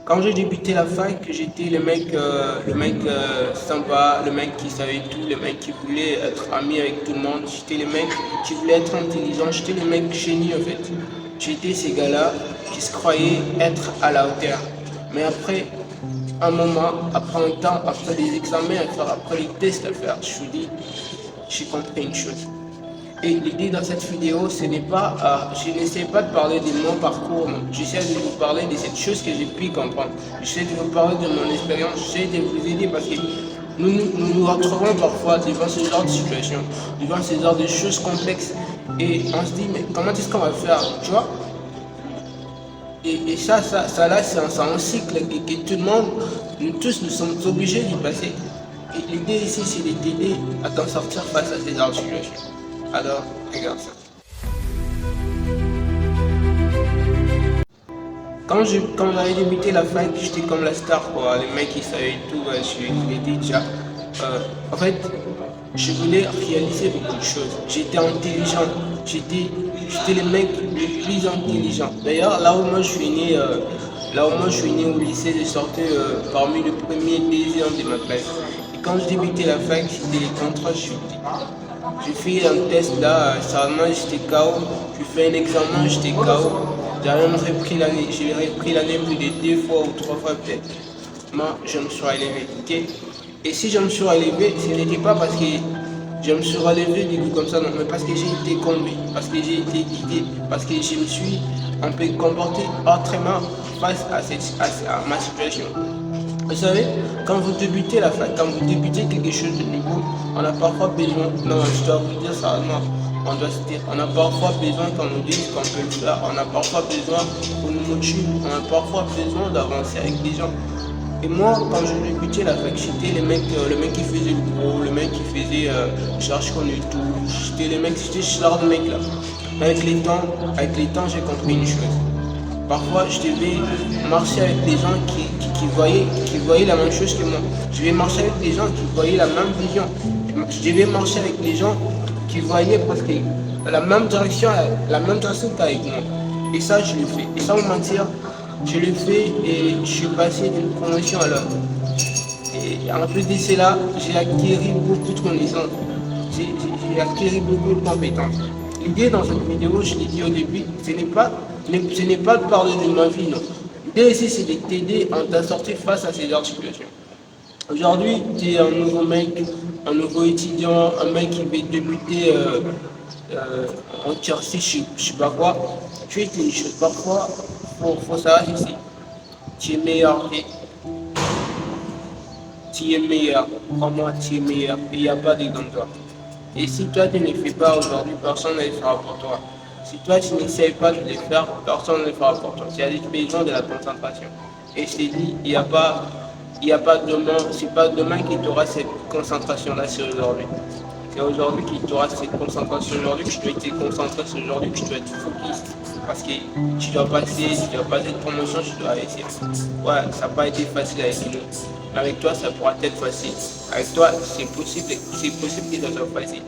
Quand j'ai débuté la fac, j'étais le mec sympa, le mec qui savait tout, le mec qui voulait être ami avec tout le monde. J'étais le mec qui voulait être intelligent, j'étais le mec génie en fait. J'étais ces gars-là qui se croyaient être à la hauteur. Mais après un moment, après un temps, après des examens à faire, après les tests à faire, je me suis dit, j'ai compris une chose. Et l'idée dans cette vidéo, ce n'est pas, je n'essaie pas de parler de mon parcours, non. J'essaie de vous parler de cette chose que j'ai pu comprendre. J'essaie de vous parler de mon expérience, j'essaie de vous aider parce que nous retrouvons parfois devant ce genre de situation, devant ce genre de choses complexes. Et on se dit, mais comment est-ce qu'on va faire, tu vois? Et ça là, c'est un cycle que tout le monde, nous tous, nous sommes obligés d'y passer. Et l'idée ici, c'est de t'aider à t'en sortir face à ces genre de situations. Alors, regarde ça. Quand j'avais débuté la fac, j'étais comme la star, quoi. Les mecs, ils savaient tout, ouais, je l'étais déjà. En fait, je voulais réaliser beaucoup de choses. J'étais intelligent. J'étais le mec le plus intelligent. D'ailleurs, là où moi je suis né au lycée, j'ai sorti parmi le premier deuxième de ma classe. Et quand je débutais la fac, c'était les contrats chutés. J'ai fait un test là, sérieusement j'étais KO. J'ai fait un examen, j'étais KO. J'ai repris l'année plus de 2 fois ou 3 fois peut-être. Moi, je me suis relevé, ok? Et si je me suis relevé, ce n'était pas parce que je me suis relevé du coup comme ça, non, mais parce que j'ai été conduit, parce que j'ai été guidé, parce que je me suis un peu comporté autrement face à ma situation. Vous savez, quand vous débutez la fac, quand vous débutez quelque chose de nouveau, on a parfois besoin, non, je dois vous dire ça, non, on doit se dire, on a parfois besoin qu'on nous dise qu'on peut le faire, on a parfois besoin qu'on nous motive, on a parfois besoin d'avancer avec des gens. Et moi, quand je débutais la fac, j'étais le mec qui faisait le gros, le mec qui faisait cherche qu'on est tout, j'étais ce genre de mec là. Avec les temps, j'ai compris une chose. Parfois, je devais marcher avec des gens qui voyaient la même chose que moi. Je devais marcher avec des gens qui voyaient la même vision. Je devais marcher avec des gens qui voyaient presque la même direction qu'avec moi. Et ça, je l'ai fait. Et sans vous mentir, je l'ai fait et je suis passé d'une promotion à l'autre. Et en plus de cela, j'ai acquis beaucoup de connaissances. J'ai acquis beaucoup de compétences. L'idée dans cette vidéo, je l'ai dit au début, ce n'est pas de parler de ma vie, non. L'idée ici, c'est de t'aider à t'en sortir face à ces genres de situations. Aujourd'hui, tu es un nouveau mec, un nouveau étudiant, un mec qui veut débuter en cursus, je sais pas quoi. Tu es une chose. Parfois, faut savoir ici. Tu es meilleur, ok? Tu es meilleur. Crois-moi, tu es meilleur. Il n'y a pas de comme toi. Et si toi tu ne le fais pas aujourd'hui, personne ne le fera pour toi. Si toi tu n'essayes pas de le faire, personne ne le fera pour toi. Tu as besoin de la concentration. Et je t'ai dit, il y a pas demain, c'est pas demain qu'il t'aura cette concentration-là, c'est aujourd'hui. C'est aujourd'hui qu'il t'aura cette concentration, aujourd'hui que tu dois être concentré, c'est aujourd'hui que tu dois être focus. Parce que tu dois passer de promotion, tu dois réussir. Ouais, ça n'a pas été facile avec nous. Avec toi, ça pourra être facile. Avec toi, c'est possible que ça soit facile.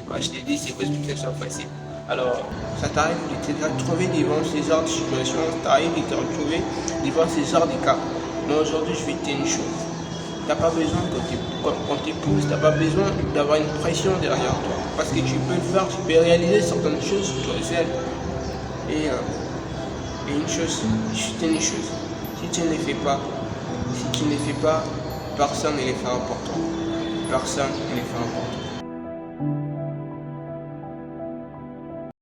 Moi, je t'ai dit, c'est possible que ça soit facile. Alors, ça t'arrive de te retrouver devant ces genres de situations, ça t'arrive de te retrouver devant ces genres de cas. Mais aujourd'hui, je vais te dire une chose. Tu n'as pas besoin qu'on te pousse, tu n'as pas besoin d'avoir une pression derrière toi. Parce que tu peux le faire, tu peux réaliser certaines choses toi seul. Et une chose, je te dis une chose. Si tu ne les fais pas, personne ne les fera pour toi. Personne ne les fera pour toi.